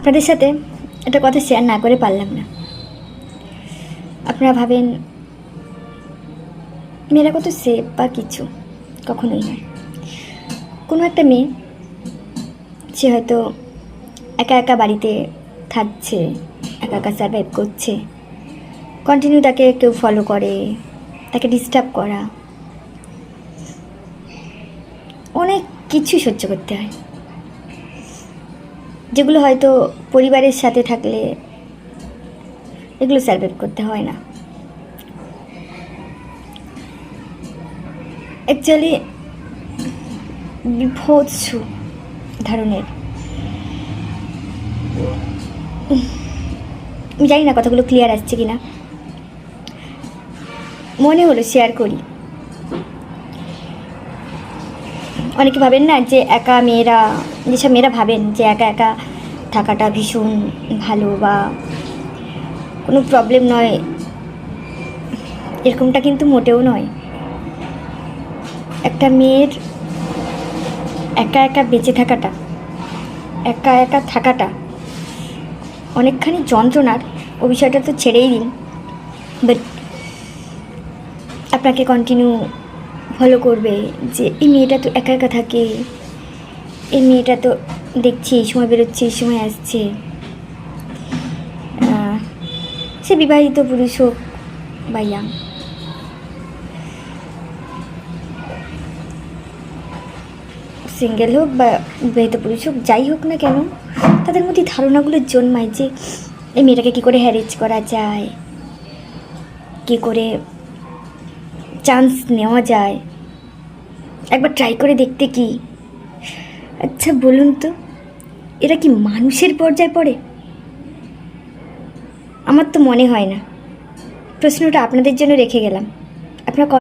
আপনাদের সাথে একটা কথা শেয়ার না করে পারলাম না। আপনারা ভাবেন মেয়েরা কত সেফ বা কিছু, কখনোই নয়। কোনো একটা মেয়ে, সে হয়তো একা একা বাড়িতে থাকছে, একা একা সার্ভাইভ করছে, কন্টিনিউ তাকে কেউ ফলো করে, তাকে ডিস্টার্ব করা, অনেক কিছু সহ্য করতে হয়, যেগুলো হয়তো পরিবারের সাথে থাকলে এগুলো সার্ভাইভ করতে হয় না। অ্যাকচুয়ালি বিভৎস ধরনের, আমি জানি না কথাগুলো ক্লিয়ার আসছে কি না, মনে হলো শেয়ার করি। অনেকে ভাবেন না যে একা মেয়েরা, যেসব মেয়েরা ভাবেন যে একা একা থাকাটা ভীষণ ভালো বা কোনো প্রবলেম নয়, এরকমটা কিন্তু মোটেও নয়। একটা মেয়ের একা একা বেঁচে থাকাটা, একা একা থাকাটা অনেকখানি যন্ত্রণার। ও বিষয়টা তো ছেড়েই দিন, বাট আপনাকে কন্টিনিউ ফলো করবে যে এই মেয়েটা তো একা একা থাকে, এই মেয়েটা তো দেখছি এই সময় বেরোচ্ছে, এই সময় আসছে। সে বিবাহিত পুরুষ হোক বা ইয়াং, সিঙ্গেল হোক বা বিবাহিত পুরুষ হোক, যাই হোক না কেন, তাদের মধ্যে ধারণাগুলো জন্মায় যে এই মেয়েটাকে কী করে হ্যারেজ করা যায়, কী করে চান্স নেওয়া যায়, একবার ট্রাই করে দেখতে কি। আচ্ছা বলুন তো, এরা কি মানুষের পর্যায়ে পড়ে? আমার তো মনে হয় না। প্রশ্নটা আপনাদের জন্য রেখে গেলাম। আপনারা